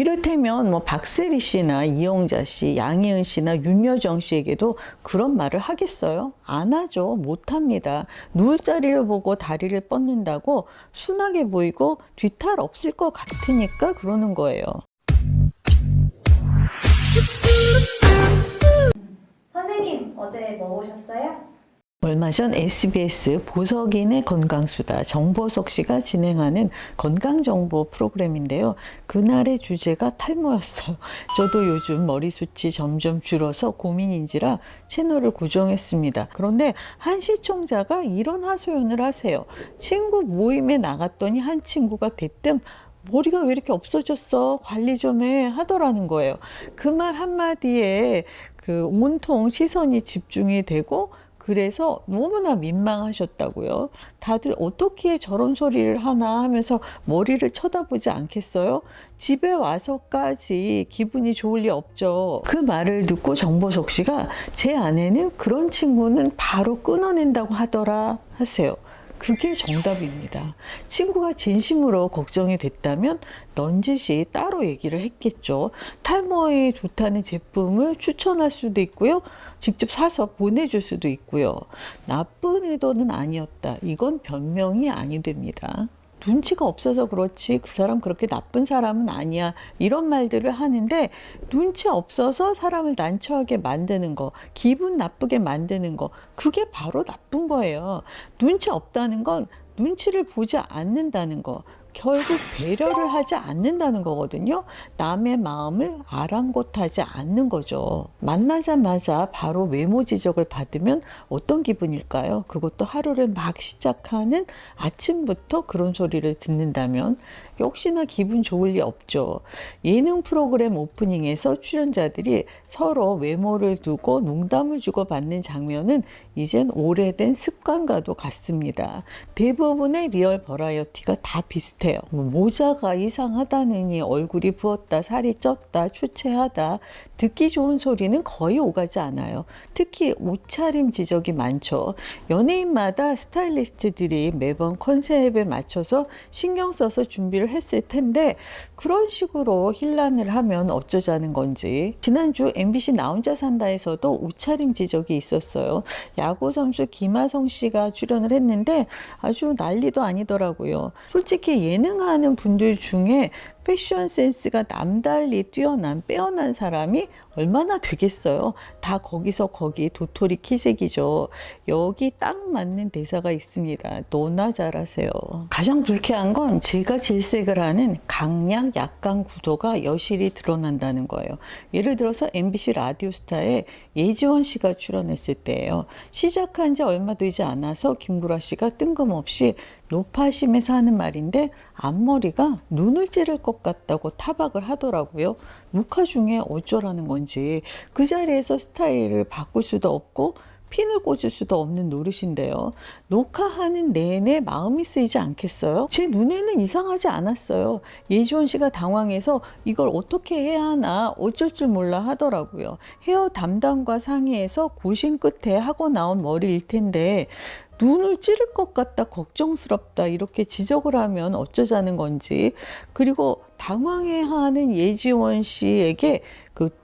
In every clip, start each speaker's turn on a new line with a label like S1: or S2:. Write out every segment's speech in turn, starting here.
S1: 이를테면 박세리 씨나 이영자 씨, 양희은 씨나 윤여정 씨에게도 그런 말을 하겠어요? 안 하죠. 못 합니다. 누울 자리를 보고 다리를 뻗는다고 순하게 보이고 뒤탈 없을 것 같으니까 그러는 거예요.
S2: 선생님, 어제 뭐 보셨어요?
S1: 얼마 전 SBS 보석인의 건강수다 정보석 씨가 진행하는 건강정보 프로그램인데요. 그날의 주제가 탈모였어요. 저도 요즘 머리숱이 점점 줄어서 고민인지라 채널을 고정했습니다. 그런데 한 시청자가 이런 하소연을 하세요. 친구 모임에 나갔더니 한 친구가 대뜸 머리가 왜 이렇게 없어졌어? 관리 좀 해 하더라는 거예요. 그 말 한마디에 온통 시선이 집중이 되고 그래서 너무나 민망하셨다고요. 다들 어떻게 저런 소리를 하나 하면서 머리를 쳐다보지 않겠어요? 집에 와서까지 기분이 좋을 리 없죠. 그 말을 듣고 정보석 씨가 제 아내는 그런 친구는 바로 끊어낸다고 하더라 하세요. 그게 정답입니다. 친구가 진심으로 걱정이 됐다면 넌지시 따로 얘기를 했겠죠. 탈모에 좋다는 제품을 추천할 수도 있고요. 직접 사서 보내줄 수도 있고요. 나쁜 의도는 아니었다. 이건 변명이 아니 됩니다. 눈치가 없어서 그렇지 그 사람 그렇게 나쁜 사람은 아니야 이런 말들을 하는데 눈치 없어서 사람을 난처하게 만드는 거, 기분 나쁘게 만드는 거, 그게 바로 나쁜 거예요. 눈치 없다는 건 눈치를 보지 않는다는 거, 결국 배려를 하지 않는다는 거거든요. 남의 마음을 아랑곳하지 않는 거죠. 만나자마자 바로 외모 지적을 받으면 어떤 기분일까요? 그것도 하루를 막 시작하는 아침부터 그런 소리를 듣는다면 역시나 기분 좋을 리 없죠. 예능 프로그램 오프닝에서 출연자들이 서로 외모를 두고 농담을 주고받는 장면은 이젠 오래된 습관과도 같습니다. 대부분의 리얼 버라이어티가 다 비슷해요. 모자가 이상하다느니 얼굴이 부었다, 살이 쪘다, 초췌하다. 듣기 좋은 소리는 거의 오가지 않아요. 특히 옷차림 지적이 많죠. 연예인마다 스타일리스트들이 매번 컨셉에 맞춰서 신경 써서 준비를 했을 텐데 그런 식으로 힐난을 하면 어쩌자는 건지. 지난주 MBC 나 혼자 산다에서도 옷차림 지적이 있었어요. 야구 선수 김하성 씨가 출연을 했는데 아주 난리도 아니더라고요. 솔직히 예능하는 분들 중에 패션 센스가 남달리 뛰어난 빼어난 사람이 얼마나 되겠어요. 다 거기서 거기 도토리 키재기죠. 여기 딱 맞는 대사가 있습니다. 너나 잘하세요. 가장 불쾌한 건 제가 질색을 하는 강약 약강 구도가 여실히 드러난다는 거예요. 예를 들어서 MBC 라디오스타에 예지원 씨가 출연했을 때예요. 시작한 지 얼마 되지 않아서 김구라 씨가 뜬금없이 노파심에서 하는 말인데 앞머리가 눈을 찌를 것 같다고 타박을 하더라고요. 녹화 중에 어쩌라는 건지. 그 자리에서 스타일을 바꿀 수도 없고 핀을 꽂을 수도 없는 노릇인데요. 녹화하는 내내 마음이 쓰이지 않겠어요? 제 눈에는 이상하지 않았어요. 예지원 씨가 당황해서 이걸 어떻게 해야 하나 어쩔 줄 몰라 하더라고요. 헤어 담당과 상의해서 고심 끝에 하고 나온 머리일 텐데 눈을 찌를 것 같다, 걱정스럽다 이렇게 지적을 하면 어쩌자는 건지. 그리고 당황해하는 예지원 씨에게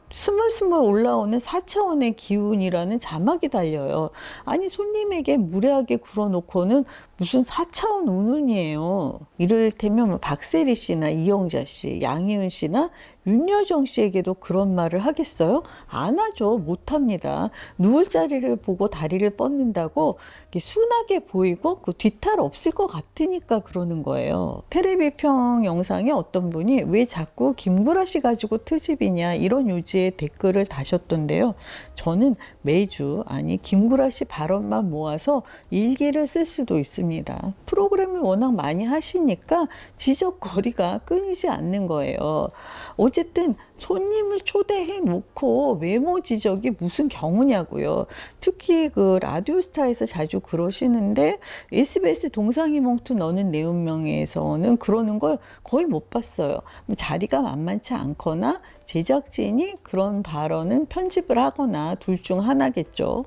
S1: 스물스물 올라오는 4차원의 기운이라는 자막이 달려요. 아니 손님에게 무례하게 굴어놓고는 무슨 4차원 운운이에요. 이를테면 박세리 씨나 이영자 씨, 양희은 씨나 윤여정 씨에게도 그런 말을 하겠어요? 안 하죠. 못 합니다. 누울 자리를 보고 다리를 뻗는다고 순하게 보이고 그 뒤탈 없을 것 같으니까 그러는 거예요. 테레비평 영상에 어떤 분이 왜 자꾸 김구라 씨 가지고 트집이냐 이런 요지의 댓글을 다셨던데요. 저는 매주 김구라 씨 발언만 모아서 일기를 쓸 수도 있습니다. 프로그램을 워낙 많이 하시니까 지적거리가 끊이지 않는 거예요. 어쨌든 손님을 초대해 놓고 외모 지적이 무슨 경우냐고요. 특히 라디오스타에서 자주 그러시는데 SBS 동상이몽투 너는 내 운명에서는 그러는 걸 거의 못 봤어요. 자리가 만만치 않거나 제작진이 그런 발언은 편집을 하거나 둘 중 하나겠죠.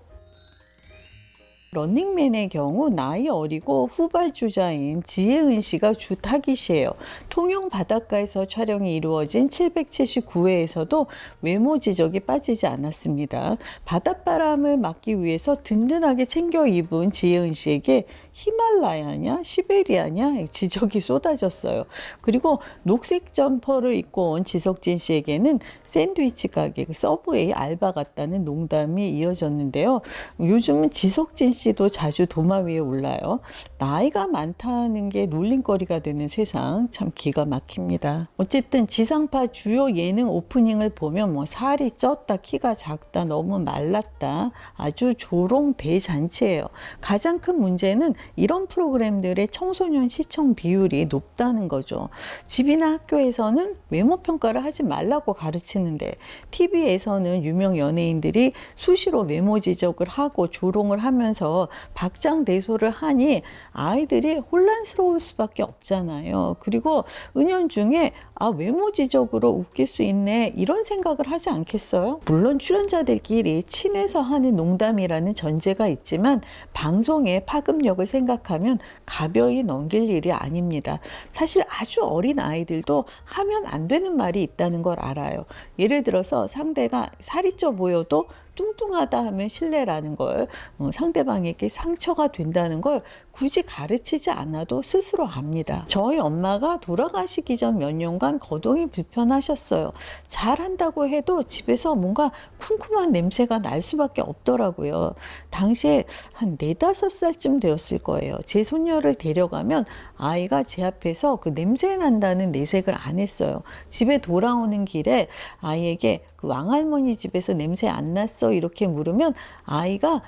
S1: 런닝맨의 경우 나이 어리고 후발주자인 지혜은 씨가 주 타깃이에요. 통영 바닷가에서 촬영이 이루어진 779회에서도 외모 지적이 빠지지 않았습니다. 바닷바람을 막기 위해서 든든하게 챙겨 입은 지혜은 씨에게 히말라야냐 시베리아냐 지적이 쏟아졌어요. 그리고 녹색 점퍼를 입고 온 지석진 씨에게는 샌드위치 가게 서브웨이 알바 같다는 농담이 이어졌는데요. 요즘은 지석진 씨도 자주 도마 위에 올라요. 나이가 많다는 게 놀림거리가 되는 세상 참 기가 막힙니다. 어쨌든 지상파 주요 예능 오프닝을 보면 뭐 살이 쪘다, 키가 작다, 너무 말랐다, 아주 조롱 대잔치예요. 가장 큰 문제는 이런 프로그램들의 청소년 시청 비율이 높다는 거죠. 집이나 학교에서는 외모 평가를 하지 말라고 가르치는데 TV에서는 유명 연예인들이 수시로 외모 지적을 하고 조롱을 하면서 박장대소를 하니 아이들이 혼란스러울 수밖에 없잖아요. 그리고 은연중에 외모 지적으로 웃길 수 있네 이런 생각을 하지 않겠어요? 물론 출연자들끼리 친해서 하는 농담이라는 전제가 있지만 방송의 파급력을 생각하면 가벼이 넘길 일이 아닙니다. 사실 아주 어린 아이들도 하면 안 되는 말이 있다는 걸 알아요. 예를 들어서 상대가 살이 쪄 보여도 뚱뚱하다 하면 실례라는 걸, 상대방에게 상처가 된다는 걸 굳이 가르치지 않아도 스스로 압니다. 저희 엄마가 돌아가시기 전 몇 년간 거동이 불편하셨어요. 잘한다고 해도 집에서 뭔가 쿰쿰한 냄새가 날 수밖에 없더라고요. 당시에 한 4, 5살쯤 되었을 거예요. 제 손녀를 데려가면 아이가 제 앞에서 그 냄새 난다는 내색을 안 했어요. 집에 돌아오는 길에 아이에게 그 왕할머니 집에서 냄새 안 났어? 이렇게 물으면 아이가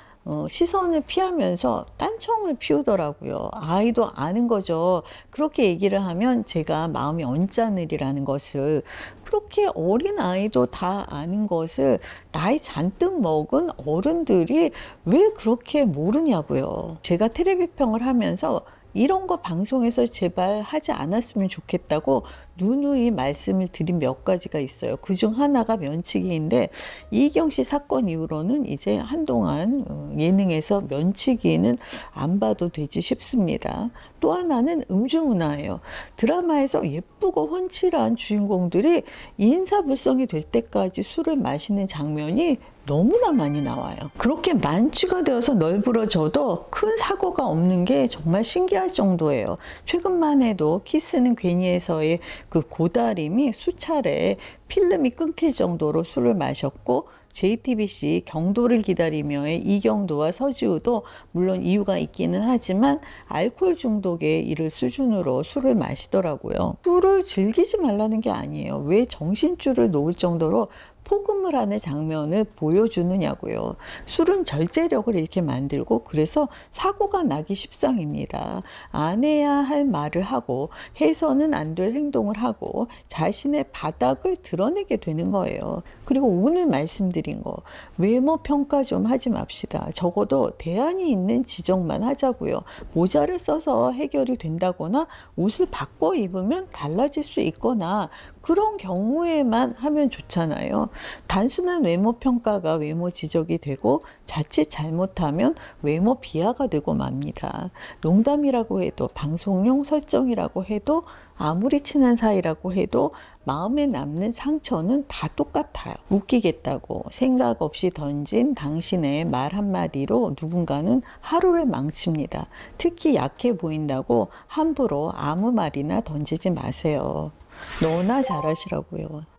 S1: 시선을 피하면서 딴청을 피우더라고요. 아이도 아는 거죠. 그렇게 얘기를 하면 제가 마음이 언짢으리라는 것을. 그렇게 어린 아이도 다 아는 것을 나이 잔뜩 먹은 어른들이 왜 그렇게 모르냐고요. 제가 텔레비평을 하면서 이런 거 방송에서 제발 하지 않았으면 좋겠다고 누누이 말씀을 드린 몇 가지가 있어요. 그중 하나가 면치기인데 이희경 씨 사건 이후로는 이제 한동안 예능에서 면치기는 안 봐도 되지 싶습니다. 또 하나는 음주문화예요. 드라마에서 예쁘고 훤칠한 주인공들이 인사불성이 될 때까지 술을 마시는 장면이 너무나 많이 나와요. 그렇게 만취가 되어서 널브러져도 큰 사고가 없는 게 정말 신기할 정도예요. 최근만 해도 키스는 괜히에서의 그 고다림이 수차례 필름이 끊길 정도로 술을 마셨고 JTBC 경도를 기다리며의 이경도와 서지우도 물론 이유가 있기는 하지만 알코올 중독에 이를 수준으로 술을 마시더라고요. 술을 즐기지 말라는 게 아니에요. 왜 정신줄을 놓을 정도로 폭음을 하는 장면을 보여주느냐고요. 술은 절제력을 잃게 만들고 그래서 사고가 나기 십상입니다. 안 해야 할 말을 하고 해서는 안 될 행동을 하고 자신의 바닥을 드러내게 되는 거예요. 그리고 오늘 말씀드린 거 외모 평가 좀 하지 맙시다. 적어도 대안이 있는 지적만 하자고요. 모자를 써서 해결이 된다거나 옷을 바꿔 입으면 달라질 수 있거나 그런 경우에만 하면 좋잖아요. 단순한 외모 평가가 외모 지적이 되고 자칫 잘못하면 외모 비하가 되고 맙니다. 농담이라고 해도 방송용 설정이라고 해도 아무리 친한 사이라고 해도 마음에 남는 상처는 다 똑같아요. 웃기겠다고 생각 없이 던진 당신의 말 한마디로 누군가는 하루를 망칩니다. 특히 약해 보인다고 함부로 아무 말이나 던지지 마세요. 너나 잘하시라고요.